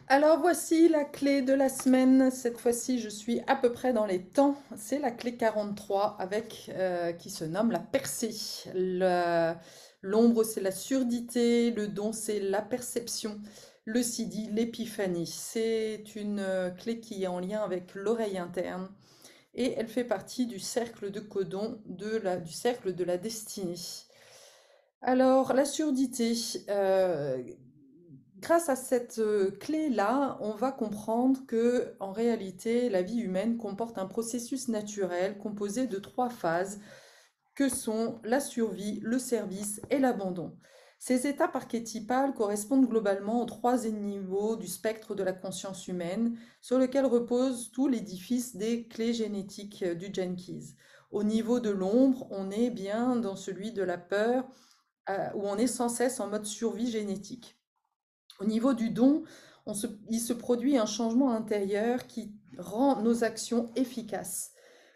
Alors voici la clé de la semaine. Cette fois-ci, je suis à peu près dans les temps. C'est la clé 43 avec qui se nomme la percée. L'ombre, c'est la surdité. Le don, c'est la perception. Le sidi, l'épiphanie. C'est une clé qui est en lien avec l'oreille interne et elle fait partie du cercle de codon du cercle de la destinée. Alors, la surdité, grâce à cette clé-là, on va comprendre que, en réalité, la vie humaine comporte un processus naturel composé de trois phases que sont la survie, le service et l'abandon. Ces étapes archétypales correspondent globalement aux trois niveaux du spectre de la conscience humaine sur lequel repose tout l'édifice des clés génétiques du Jenkins. Au niveau de l'ombre, on est bien dans celui de la peur, où on est sans cesse en mode survie génétique. Au niveau du don, il se produit un changement intérieur qui rend nos actions efficaces.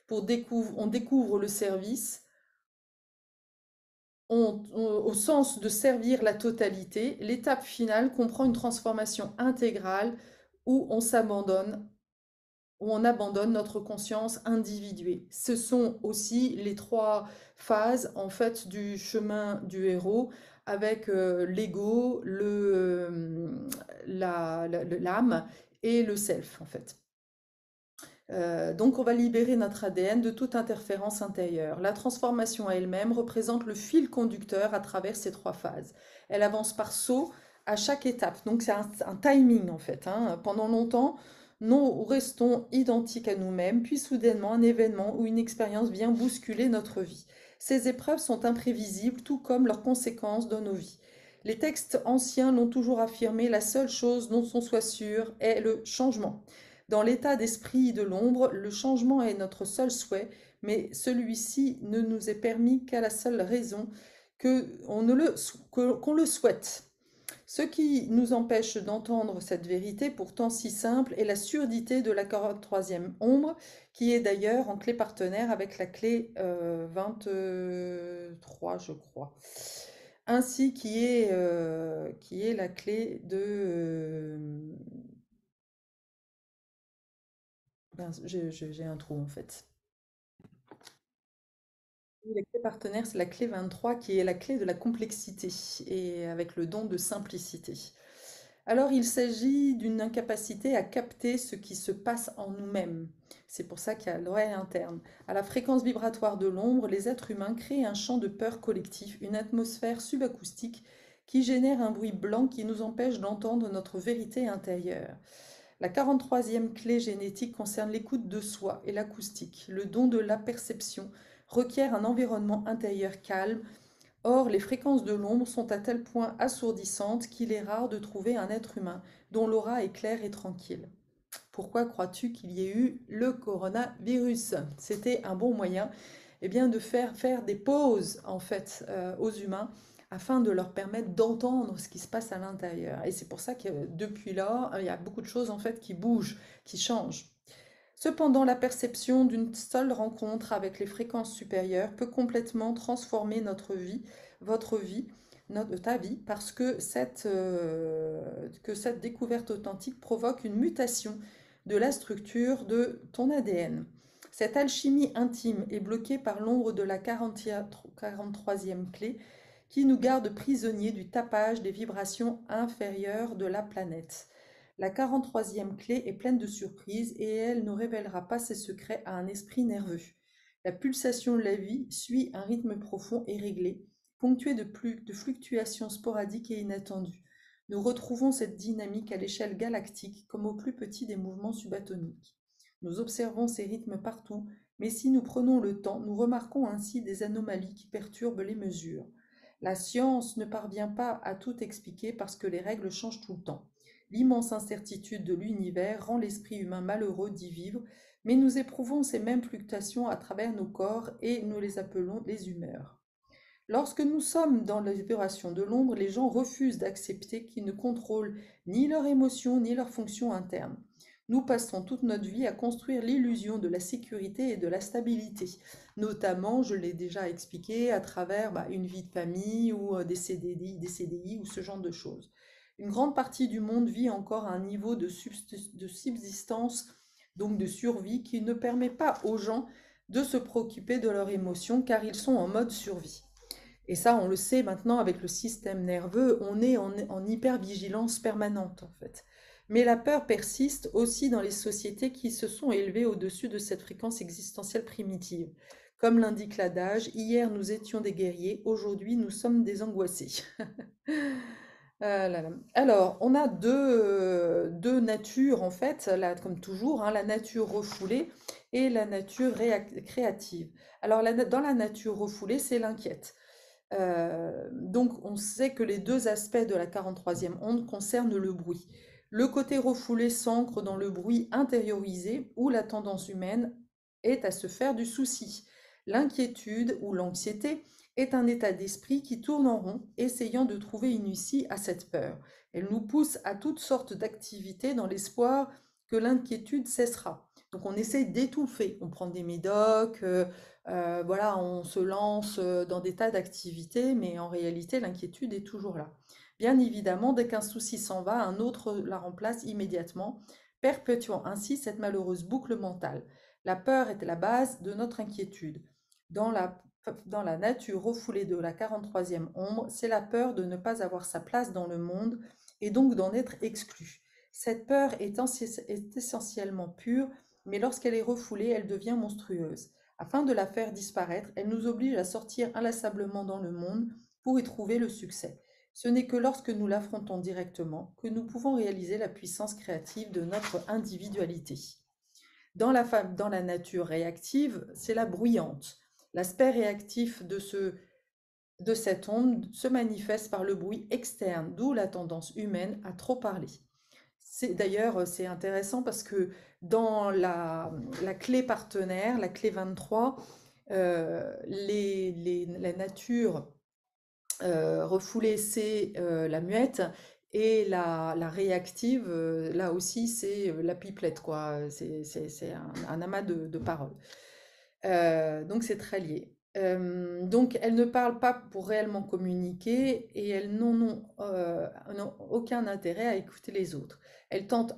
On découvre le service au sens de servir la totalité. L'étape finale comprend une transformation intégrale où on s'abandonne, où on abandonne notre conscience individuée. Ce sont aussi les trois phases en fait du chemin du héros avec l'ego, l'âme et le self en fait. Donc on va libérer notre ADN de toute interférence intérieure. La transformation elle-même représente le fil conducteur à travers ces trois phases. Elle avance par saut à chaque étape. Donc c'est un timing en fait, hein. Pendant longtemps, nous restons identiques à nous-mêmes, puis soudainement un événement ou une expérience vient bousculer notre vie. Ces épreuves sont imprévisibles, tout comme leurs conséquences dans nos vies. Les textes anciens l'ont toujours affirmé, la seule chose dont on soit sûr est le changement. Dans l'état d'esprit de l'ombre, le changement est notre seul souhait, mais celui-ci ne nous est permis qu'à la seule raison qu'on le souhaite. Ce qui nous empêche d'entendre cette vérité pourtant si simple est la surdité de la 43e ombre, qui est d'ailleurs en clé partenaire avec la clé 23, je crois. Ainsi qui est la clé de... j'ai un trou en fait. La clé partenaire, c'est la clé 23 qui est la clé de la complexité et avec le don de simplicité. Alors, il s'agit d'une incapacité à capter ce qui se passe en nous-mêmes. C'est pour ça qu'il y a l'oreille interne. À la fréquence vibratoire de l'ombre, les êtres humains créent un champ de peur collectif, une atmosphère subacoustique qui génère un bruit blanc qui nous empêche d'entendre notre vérité intérieure. La 43e clé génétique concerne l'écoute de soi et l'acoustique. Le don de la perception requiert un environnement intérieur calme. Or, les fréquences de l'ombre sont à tel point assourdissantes qu'il est rare de trouver un être humain dont l'aura est claire et tranquille. Pourquoi crois-tu qu'il y ait eu le coronavirus? C'était un bon moyen, eh bien, de faire des pauses en fait aux humains afin de leur permettre d'entendre ce qui se passe à l'intérieur. Et c'est pour ça que depuis là, il y a beaucoup de choses en fait qui bougent, qui changent. Cependant, la perception d'une seule rencontre avec les fréquences supérieures peut complètement transformer notre vie, votre vie, ta vie, parce que cette découverte authentique provoque une mutation de la structure de ton ADN. Cette alchimie intime est bloquée par l'ombre de la 43e clé qui nous garde prisonniers du tapage des vibrations inférieures de la planète. La 43e clé est pleine de surprises et elle ne révélera pas ses secrets à un esprit nerveux. La pulsation de la vie suit un rythme profond et réglé, ponctué de fluctuations sporadiques et inattendues. Nous retrouvons cette dynamique à l'échelle galactique comme au plus petit des mouvements subatomiques. Nous observons ces rythmes partout, mais si nous prenons le temps, nous remarquons ainsi des anomalies qui perturbent les mesures. La science ne parvient pas à tout expliquer parce que les règles changent tout le temps. L'immense incertitude de l'univers rend l'esprit humain malheureux d'y vivre, mais nous éprouvons ces mêmes fluctuations à travers nos corps et nous les appelons les humeurs. Lorsque nous sommes dans la vibration de l'ombre, les gens refusent d'accepter qu'ils ne contrôlent ni leurs émotions ni leurs fonctions internes. Nous passons toute notre vie à construire l'illusion de la sécurité et de la stabilité, notamment, je l'ai déjà expliqué, à travers une vie de famille ou des CDI ou ce genre de choses. Une grande partie du monde vit encore à un niveau de subsistance, donc de survie, qui ne permet pas aux gens de se préoccuper de leurs émotions car ils sont en mode survie. Et ça, on le sait maintenant avec le système nerveux, on est en hypervigilance permanente en fait. Mais la peur persiste aussi dans les sociétés qui se sont élevées au-dessus de cette fréquence existentielle primitive. Comme l'indique l'adage, hier nous étions des guerriers, aujourd'hui nous sommes des angoissés. Ah là là. Alors, on a deux natures en fait, là, comme toujours, hein, la nature refoulée et la nature créative. Alors, dans la nature refoulée, c'est l'inquiète. Donc, on sait que les deux aspects de la 43e onde concernent le bruit. Le côté refoulé s'ancre dans le bruit intériorisé où la tendance humaine est à se faire du souci. L'inquiétude ou l'anxiété est un état d'esprit qui tourne en rond, essayant de trouver une issue à cette peur. Elle nous pousse à toutes sortes d'activités dans l'espoir que l'inquiétude cessera. Donc on essaie d'étouffer, on prend des médocs, voilà, on se lance dans des tas d'activités, mais en réalité, l'inquiétude est toujours là. Bien évidemment, dès qu'un souci s'en va, un autre la remplace immédiatement, perpétuant ainsi cette malheureuse boucle mentale. La peur est la base de notre inquiétude. Dans la, dans la nature refoulée de la 43e ombre, c'est la peur de ne pas avoir sa place dans le monde et donc d'en être exclu. Cette peur est essentiellement pure, mais lorsqu'elle est refoulée, elle devient monstrueuse. Afin de la faire disparaître, elle nous oblige à sortir inlassablement dans le monde pour y trouver le succès. Ce n'est que lorsque nous l'affrontons directement que nous pouvons réaliser la puissance créative de notre individualité. Dans la nature réactive, c'est la bruyante. L'aspect réactif de cette onde se manifeste par le bruit externe, d'où la tendance humaine à trop parler. D'ailleurs, c'est intéressant parce que dans la clé partenaire, la clé 23, la nature refoulée, c'est la muette, et la réactive, là aussi, c'est la pipelette, quoi. C'est un amas de paroles. Donc c'est très lié. Donc elles ne parlent pas pour réellement communiquer et elles n'ont aucun intérêt à écouter les autres. Elles tentent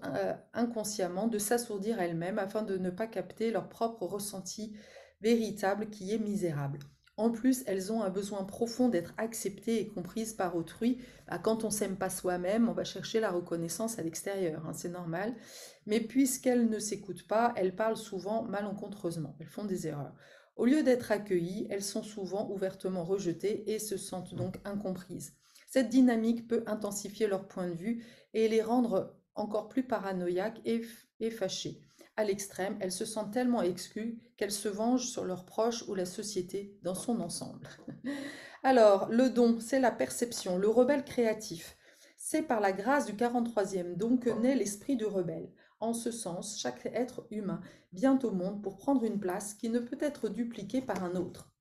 inconsciemment de s'assourdir elles-mêmes afin de ne pas capter leur propre ressenti véritable qui est misérable. En plus, elles ont un besoin profond d'être acceptées et comprises par autrui. Bah, quand on s'aime pas soi-même, on va chercher la reconnaissance à l'extérieur, hein, c'est normal. Mais puisqu'elles ne s'écoutent pas, elles parlent souvent malencontreusement, elles font des erreurs. Au lieu d'être accueillies, elles sont souvent ouvertement rejetées et se sentent donc incomprises. Cette dynamique peut intensifier leur point de vue et les rendre encore plus paranoïaques et fâchées. À l'extrême, elles se sentent tellement exclues qu'elles se vengent sur leurs proches ou la société dans son ensemble. Alors, le don, c'est la perception, le rebelle créatif. C'est par la grâce du 43e don que naît l'esprit du rebelle. En ce sens, chaque être humain vient au monde pour prendre une place qui ne peut être dupliquée par un autre.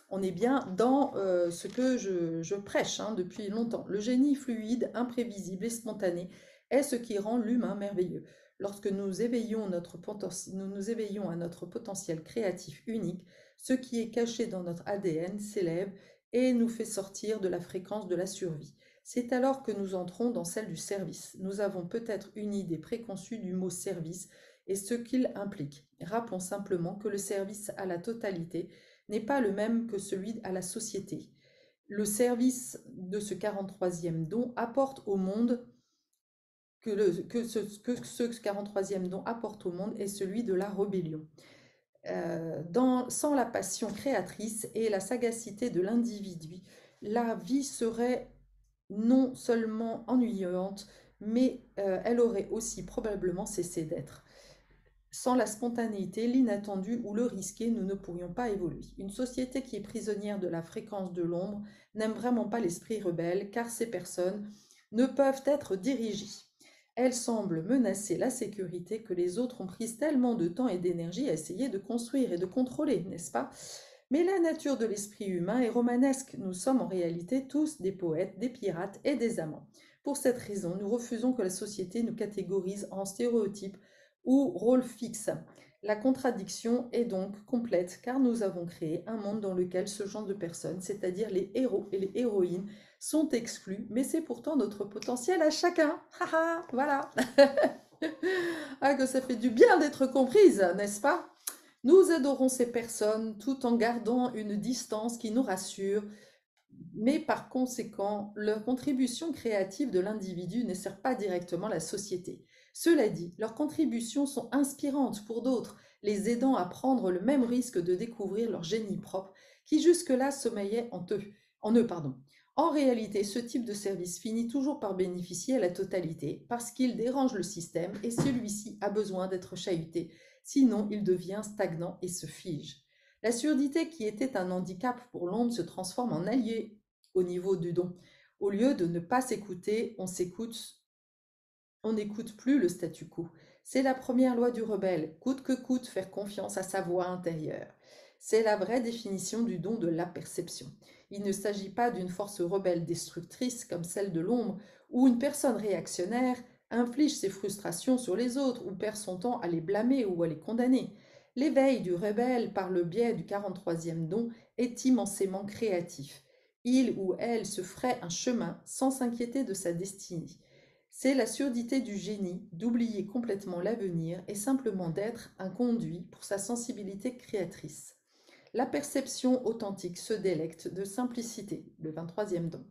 On est bien dans ce que je prêche depuis longtemps. Le génie fluide, imprévisible et spontané est ce qui rend l'humain merveilleux. Lorsque nous éveillons nous nous éveillons à notre potentiel créatif unique, ce qui est caché dans notre ADN s'élève et nous fait sortir de la fréquence de la survie. C'est alors que nous entrons dans celle du service. Nous avons peut-être une idée préconçue du mot service et ce qu'il implique. Rappelons simplement que le service à la totalité n'est pas le même que celui à la société. Le service de ce 43e don apporte au monde que ce 43e don apporte au monde est celui de la rébellion. Sans la passion créatrice et la sagacité de l'individu, la vie serait non seulement ennuyante, mais elle aurait aussi probablement cessé d'être. Sans la spontanéité, l'inattendu ou le risqué, nous ne pourrions pas évoluer. Une société qui est prisonnière de la fréquence de l'ombre n'aime vraiment pas l'esprit rebelle, car ces personnes ne peuvent être dirigées. Elles semblent menacer la sécurité que les autres ont prise tellement de temps et d'énergie à essayer de construire et de contrôler, n'est-ce pas? Mais la nature de l'esprit humain est romanesque. Nous sommes en réalité tous des poètes, des pirates et des amants. Pour cette raison, nous refusons que la société nous catégorise en stéréotypes ou rôles fixes. La contradiction est donc complète car nous avons créé un monde dans lequel ce genre de personnes, c'est-à-dire les héros et les héroïnes, sont exclus, mais c'est pourtant notre potentiel à chacun. Haha, voilà. Ah, que ça fait du bien d'être comprise, n'est-ce pas? Nous adorons ces personnes tout en gardant une distance qui nous rassure, mais par conséquent, leur contribution créative de l'individu ne sert pas directement la société. Cela dit, leurs contributions sont inspirantes pour d'autres, les aidant à prendre le même risque de découvrir leur génie propre qui jusque-là sommeillait en eux. En réalité, ce type de service finit toujours par bénéficier à la totalité parce qu'il dérange le système et celui-ci a besoin d'être chahuté, sinon il devient stagnant et se fige. La surdité qui était un handicap pour l'ombre se transforme en allié au niveau du don. Au lieu de ne pas s'écouter, on n'écoute plus le statu quo. C'est la première loi du rebelle, coûte que coûte faire confiance à sa voix intérieure. C'est la vraie définition du don de la perception. Il ne s'agit pas d'une force rebelle destructrice comme celle de l'ombre, où une personne réactionnaire inflige ses frustrations sur les autres ou perd son temps à les blâmer ou à les condamner. L'éveil du rebelle par le biais du 43e don est immensément créatif. Il ou elle se ferait un chemin sans s'inquiéter de sa destinée. C'est la surdité du génie d'oublier complètement l'avenir et simplement d'être un conduit pour sa sensibilité créatrice. La perception authentique se délecte de simplicité, le 23e don,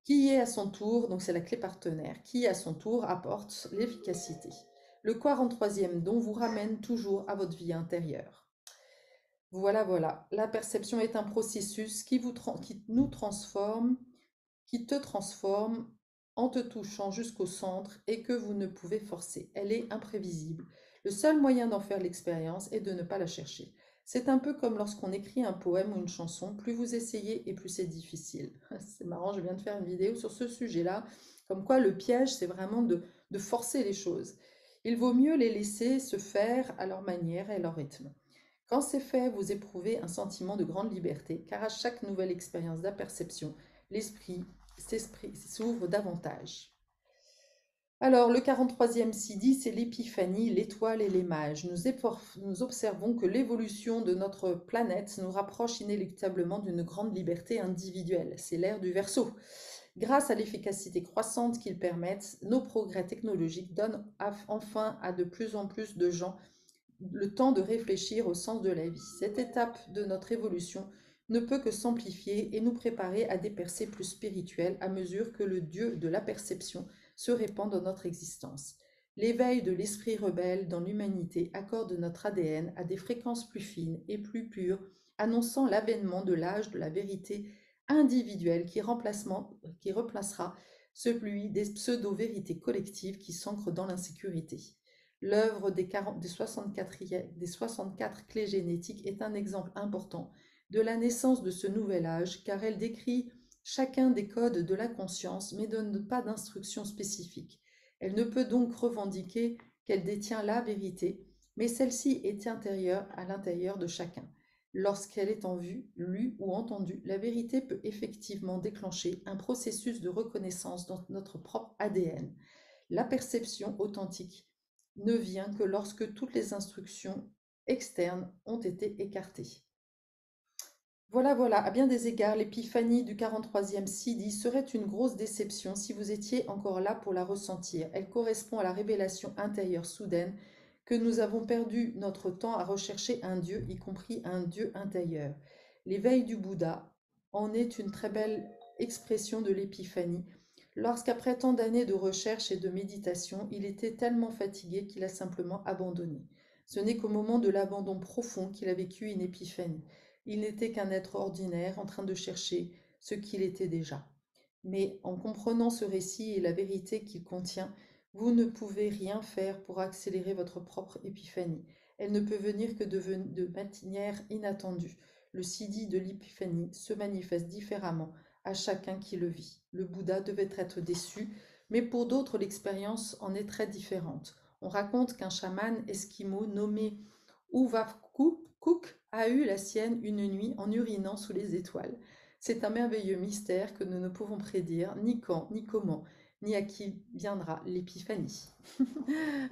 qui est à son tour, donc c'est la clé partenaire, qui à son tour apporte l'efficacité. Le 43e don vous ramène toujours à votre vie intérieure. Voilà, voilà. La perception est un processus qui nous transforme, qui te transforme en te touchant jusqu'au centre et que vous ne pouvez forcer. Elle est imprévisible. Le seul moyen d'en faire l'expérience est de ne pas la chercher. C'est un peu comme lorsqu'on écrit un poème ou une chanson, plus vous essayez et plus c'est difficile. C'est marrant, je viens de faire une vidéo sur ce sujet-là, comme quoi le piège, c'est vraiment de forcer les choses. Il vaut mieux les laisser se faire à leur manière et à leur rythme. Quand c'est fait, vous éprouvez un sentiment de grande liberté, car à chaque nouvelle expérience d'apperception, l'esprit s'ouvre davantage. Alors, le 43e Sidi, c'est l'épiphanie, l'étoile et les mages. Nous observons que l'évolution de notre planète nous rapproche inéluctablement d'une grande liberté individuelle. C'est l'ère du Verseau. Grâce à l'efficacité croissante qu'ils permettent, nos progrès technologiques donnent enfin à de plus en plus de gens le temps de réfléchir au sens de la vie. Cette étape de notre évolution ne peut que s'amplifier et nous préparer à des percées plus spirituelles à mesure que le Dieu de la perception se répand dans notre existence. L'éveil de l'esprit rebelle dans l'humanité accorde notre ADN à des fréquences plus fines et plus pures, annonçant l'avènement de l'âge de la vérité individuelle qui replacera celui des pseudo-vérités collectives qui s'ancrent dans l'insécurité. L'œuvre des 64 clés génétiques est un exemple important de la naissance de ce nouvel âge car elle décrit chacun des codes de la conscience mais ne donne pas d'instructions spécifiques. Elle ne peut donc revendiquer qu'elle détient la vérité, mais celle-ci est intérieure à l'intérieur de chacun. Lorsqu'elle est en vue, lue ou entendue, la vérité peut effectivement déclencher un processus de reconnaissance dans notre propre ADN. La perception authentique ne vient que lorsque toutes les instructions externes ont été écartées. Voilà, voilà, à bien des égards, l'épiphanie du 43e Sidi serait une grosse déception si vous étiez encore là pour la ressentir. Elle correspond à la révélation intérieure soudaine que nous avons perdu notre temps à rechercher un Dieu, y compris un Dieu intérieur. L'éveil du Bouddha en est une très belle expression de l'épiphanie. Lorsqu'après tant d'années de recherche et de méditation, il était tellement fatigué qu'il a simplement abandonné. Ce n'est qu'au moment de l'abandon profond qu'il a vécu une épiphanie. Il n'était qu'un être ordinaire en train de chercher ce qu'il était déjà. Mais en comprenant ce récit et la vérité qu'il contient, vous ne pouvez rien faire pour accélérer votre propre épiphanie. Elle ne peut venir que de manière inattendue. Le Sidi de l'épiphanie se manifeste différemment à chacun qui le vit. Le Bouddha devait être déçu, mais pour d'autres l'expérience en est très différente. On raconte qu'un chaman esquimau nommé Uvakuk a eu la sienne une nuit en urinant sous les étoiles. C'est un merveilleux mystère que nous ne pouvons prédire ni quand, ni comment, ni à qui viendra l'épiphanie.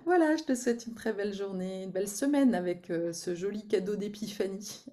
Voilà, je te souhaite une très belle journée, une belle semaine avec ce joli cadeau d'épiphanie.